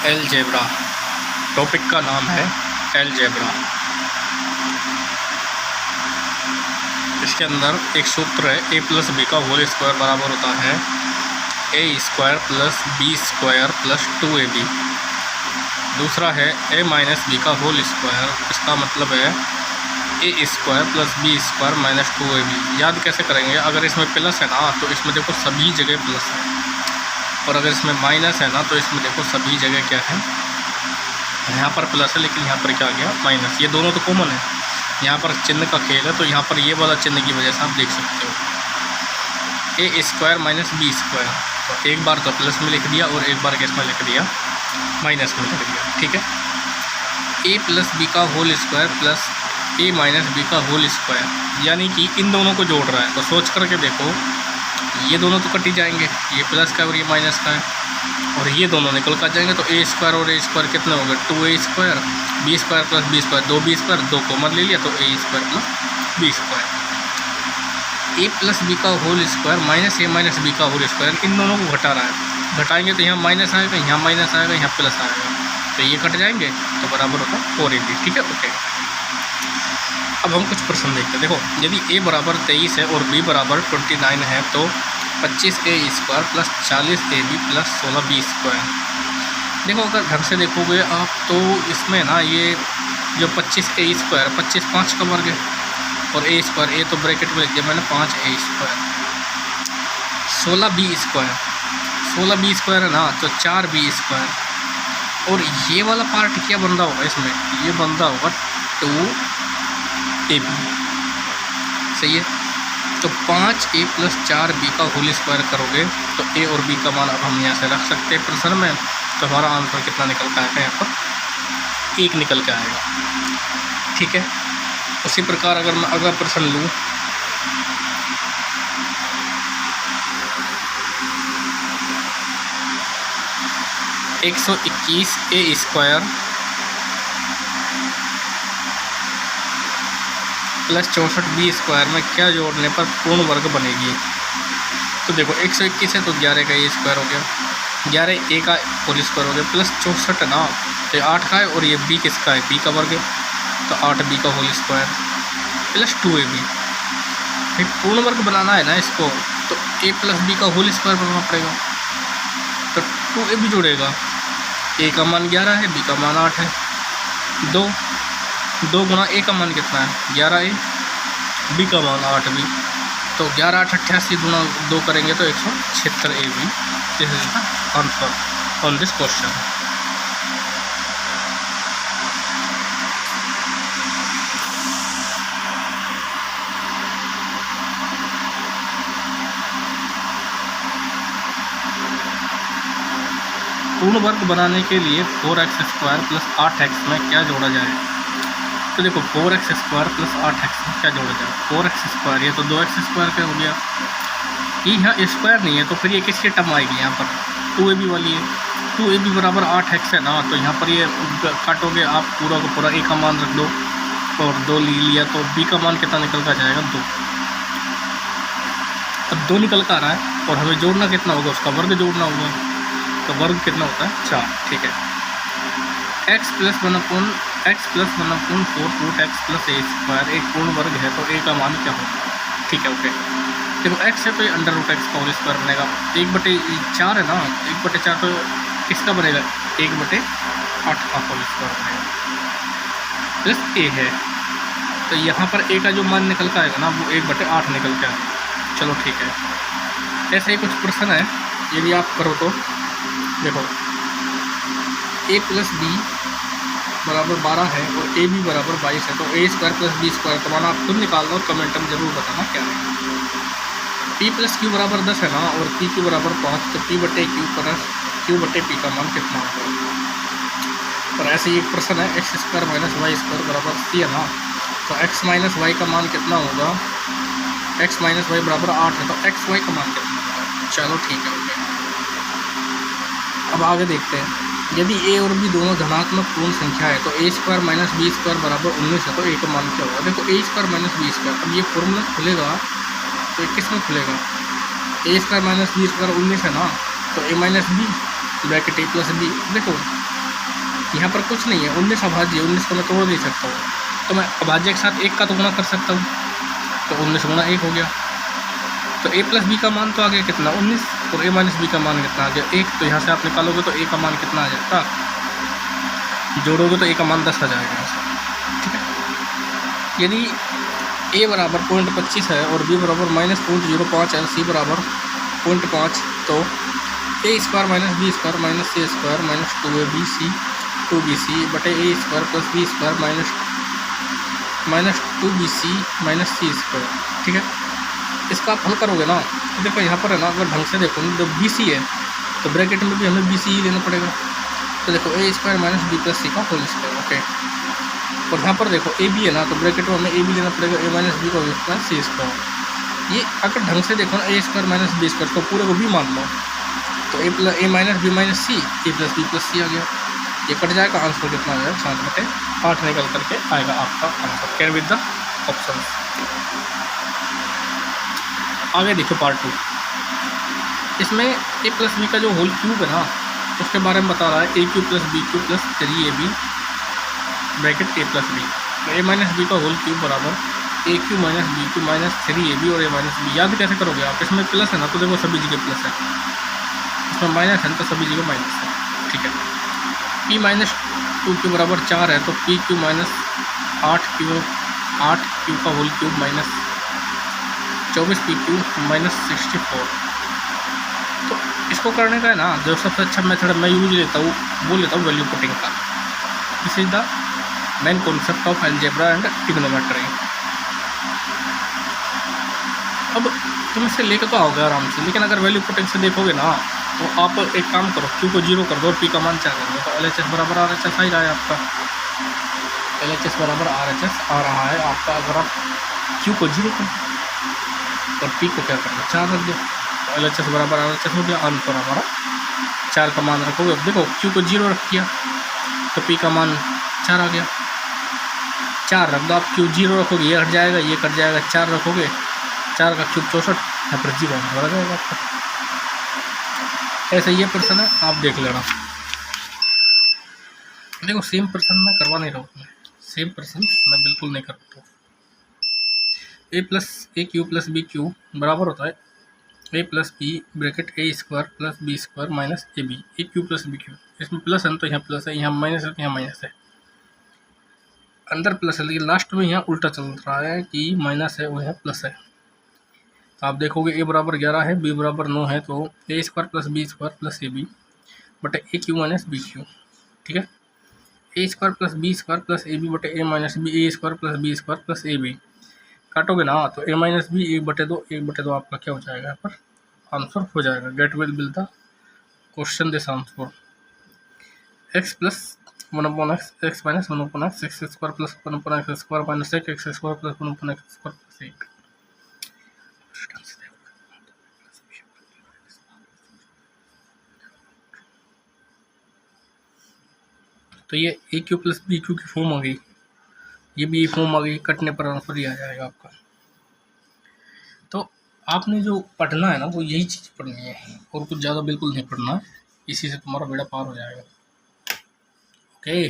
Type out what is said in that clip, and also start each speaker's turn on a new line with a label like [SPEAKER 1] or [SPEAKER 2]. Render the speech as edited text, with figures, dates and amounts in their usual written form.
[SPEAKER 1] Algebra. Topic का नाम है अलजेब्रा। इसके अंदर एक सूत्र है a प्लस बी का होल स्क्वायर बराबर होता है a square plus B square plus 2ab। दूसरा है a माइनस बी का होल स्क्वायर, इसका मतलब है a square plus B square minus 2ab। याद कैसे करेंगे, अगर इसमें प्लस है ना तो इसमें देखो सभी जगह प्लस है, और अगर इसमें माइनस है ना तो इसमें देखो सभी जगह क्या है, यहाँ पर प्लस है लेकिन यहाँ पर क्या आ गया माइनस। ये दोनों तो कॉमन है, यहाँ पर चिन्ह का खेल है, तो यहाँ पर ये वाला चिन्ह की वजह से आप देख सकते हो ए स्क्वायर माइनस बी स्क्वायर। तो एक बार तो प्लस में लिख दिया और एक बार किस में लिख दिया, माइनस में लिख दिया। ठीक है, ए प्लस बी का होल स्क्वायर प्लस ए माइनस बी का होल स्क्वायर, यानी कि इन दोनों को जोड़ रहा है। तो सोच करके देखो, ये दोनों तो कट ही जाएंगे, ये प्लस का और ये माइनस का है, और ये दोनों निकल कर जाएंगे। तो ए स्क्वायर और ए स्क्वायर कितने हो गए, 2a square, B square plus B square, 2b square, 2 common ले लिया तो A square plus B square. A plus B का whole square minus A minus B का होल स्क्वायर, इन दोनों को घटा रहा है। घटाएंगे तो यहाँ माइनस आएगा, यहाँ माइनस आएगा, यहाँ प्लस आएगा, तो ये कट जाएंगे तो बराबर होता है 4ab। ठीक है, ओके। अब हम कुछ प्रश्न देखते हैं। देखो, यदि a बराबर 23 है और b बराबर 29 है तो 25a square plus 40ab plus 16b square. देखो, अगर ढंग से देखोगे आप तो इसमें ना ये जो 25a स्क्वायर, 25 5 का वर्ग है, और a स्क्वायर, a तो ब्रैकेट में लिख दिया मैंने 5a square, 16b square, 16b square है ना तो 4b स्क्वायर। और ये वाला पार्ट क्या बन रहा होगा इसमें, ये बन रहा होगा 2ab। सही है, तो 5a प्लस 4b का होल स्क्वायर करोगे तो a और b का मान अब हम यहाँ से रख सकते हैं प्रश्न में। तो हमारा आंसर कितना निकल के आएगा, यहाँ पर 1 निकल के आएगा। ठीक है, उसी प्रकार अगर मैं अगला प्रश्न लूँ, एक 121a square plus 64b square में क्या जोड़ने पर पूर्ण वर्ग बनेगी। तो देखो, 121 है तो 11 का ए स्क्वायर हो गया, 11 ए का होल स्क्वायर हो गया, प्लस 64 है ना तो 8 का है, और ये b किसका है, b का वर्ग है, तो 8b का होल स्क्वायर प्लस 2ab। फिर पूर्ण वर्ग बनाना है ना इसको, तो a प्लस b का होल स्क्वायर बनाना पड़ेगा, तो 2ab जोड़ेगा। a का मान 11 है, b का मान 8 है, 2 गुना a का मान कितना है 11a, b का मान 8b, तो 11 8 88 गुना 2 करेंगे तो 176ab। This is the answer on this question. पूर्ण वर्ग बनाने के लिए 4x स्क्वायर प्लस 8x में क्या जोड़ा जाए। तो देखो, 4x स्क्वायर प्लस 8x में क्या जोड़ा जाए, 4x स्क्वायर, ये तो 2x स्क्वायर का हो गया, ये यहाँ स्क्वायर नहीं है तो फिर ये किसकी टर्म आएगी, यहाँ पर 2ab वाली है। 2ab बराबर 8x है ना, तो यहाँ पर ये काटोगे आप पूरा को पूरा, a का मान रख दो और 2 ले लिया, तो b का मान कितना निकल कर जाएगा 2। अब 2 निकल कर आ रहा है और हमें जोड़ना कितना होगा, उसका वर्ग जोड़ना होगा, तो वर्ग कितना होता है 4। ठीक है, x plus 1/4 root x plus a square एक पूर्ण वर्ग है, तो a का मान क्या होगा। ठीक है, ओके। देखो, x है तो ये अंडर रूट x का होल स्क्वायर बनेगा, 1/4 है ना, 1/4 तो किसका बनेगा, 1/8 का होल स्क्वायर बनेगा, प्लस a है, तो यहाँ पर a का जो मान निकल का आएगा ना वो 1/8 निकल के आएगा। चलो ठीक है, ऐसे ही कुछ प्रश्न है, यदि आप करो तो देखो, a प्लस बी बराबर 12 है और ए बी बराबर 22 है, तो a square plus B square का मान आप खुद निकालना और कमेंट में जरूर बताना क्या है। p प्लस क्यू बराबर 10 है ना, और p क्यू बराबर 5, तो p बटे क्यू प्लस क्यू बटे p का मान कितना होगा। और ऐसे ही एक प्रश्न है, X square minus Y square बराबर c है ना, तो x माइनस वाई का मान कितना होगा, x माइनस वाई बराबर 8 है, तो एक्स वाई का मान कितना होगा। चलो ठीक है, ओके। अब आगे देखते हैं, यदि a और b दोनों धनात्मक पूर्ण संख्या है तो a square minus B square बराबर 19 है, तो a का मान क्या होगा। देखो, a square minus B square, अब ये फॉर्मूला खुलेगा तो ये किस में खुलेगा, a square minus B square 19 है ना, तो a minus B bracket a plus B. देखो, यहाँ पर कुछ नहीं है, 19 अभाज्य, 19 को मैं तोड़ नहीं सकता हूँ, तो मैं अभाज्य के साथ 1 का तो गुना कर सकता हूँ, तो 19 गुना 1 हो गया। तो a प्लस बी का मान तो आ गया कितना 19, और a माइनस बी का मान कितना आ गया 1। तो यहाँ से आप निकालोगे तो a का मान कितना आ जाएगा, जोड़ोगे तो a का मान 10 आ जाएगा यहाँ से, ठीक है। यदि a बराबर 0.25 है और b बराबर -0.05 है, c बराबर 0.5, तो a square minus B square minus c square minus 2abc बटे a square plus B square minus 2bc minus c square, ठीक है। इसका आप हल करोगे ना, तो देखो यहाँ पर है ना, अगर ढंग से देखो जब बी सी है तो ब्रैकेट में भी हमें बी सी ही लेना पड़ेगा। तो देखो ए स्क्वायर माइनस बी प्लस सी का होल स्क्वायर, ओके। और यहाँ पर देखो ए बी है ना, तो ब्रैकेट में हमें ए बी लेना पड़ेगा, ए माइनस बी का होल स्क्वायर सी स्क्वायर। ये अगर ढंग से देखो ना, ए स्क्वायर माइनस बी स्क्वायर, तो पूरे को भी मान लो, तो A minus B minus C, A plus B plus सी आ गया। ये कट जाएगा, आंसर कितना आ जाएगा 7/8 निकल करके आएगा आपका answer. Can with the option. आगे देखो पार्ट 2, इसमें ए प्लस बी का जो होल क्यूब है ना, उसके बारे में बता रहा है, A cube plus B cube plus 3ab bracket A plus B. तो ए माइनस बी का होल क्यूब बराबर A cube minus B cube minus 3ab और ए माइनस बी। याद कैसे करोगे आप, इसमें प्लस है ना, तो देखो सभी जगह प्लस है, इसमें माइनस है तो सभी जगह माइनस है, ठीक है। पी माइनस 2 के बराबर 4 है, तो पी क्यूब माइनस 8 क्यू का whole cube minus 24 P Q minus 64। तो इसको करने का है ना, जो सबसे अच्छा मेथड मैं यूज लेता हूँ वो लेता हूँ वैल्यू पुटिंग का। This is the main concept of algebra and trigonometry. अब तुम इसे लेके तो आओगे आराम से, लेकिन अगर वैल्यू पुटिंग से देखोगे ना, तो आप एक काम करो, क्यू को 0 कर दो और पी का मान 4 कर दो, तो LHS बराबर RHS आ ही रहा है आपका। LHS बराबर RHS आ रहा है आपका। अगर आप क्यू को 0 कर दो और पी को क्या करना 4 रख दो, तो LHS बराबर RHS हो गया। आंसर हमारा 4 का मान रखोगे। अब देखो क्यू को 0 रख दिया तो पी का मान 4 आ गया। 4 रख दो, आप क्यू 0 रखोगे, ये हट जाएगा, ये कट जाएगा, 4 रखोगे, 4 का क्यूब 64, यहाँ पर 0 बढ़ जाएगा आपका। ऐसे ये प्रश्न है, आप देख लेना। देखो सेम प्रश्न मैं करवा नहीं रहा हूँ, सेम प्रश्न मैं बिल्कुल नहीं करता हूँ। A plus A Q plus B cube बराबर होता है A plus B bracket A square plus B square minus A B. A Q plus B cube, इसमें प्लस है तो यहाँ प्लस है, यहाँ माइनस है तो यहाँ माइनस है। अंदर प्लस है लेकिन लास्ट में यहाँ उल्टा चल रहा है कि माइनस है और यहाँ प्लस है। तो आप देखोगे ए बराबर 11 है, बी बराबर 9 है, तो A square plus B square plus A B बटे A cube minus B cube, ठीक है। A square plus B square plus A B बटे A minus B, A square plus B square plus A B काटोगे ना, तो A minus B 1/2 आपका क्या हो जाएगा, यहाँ पर आंसर हो जाएगा। Get will bill the question this answer. X plus 1/x, X minus 1/x, X square plus 1/x square minus X square plus 1/x square plus 1। तो ये A Q plus B Q की form आ गई, ये भी form आ गई, कटने पर आंसर ही आ जाएगा आपका। तो आपने जो पढ़ना है ना, वो यही चीज़ पढ़नी है और कुछ ज़्यादा बिल्कुल नहीं पढ़ना है, इसी से तुम्हारा बेड़ा पार हो जाएगा। ओके।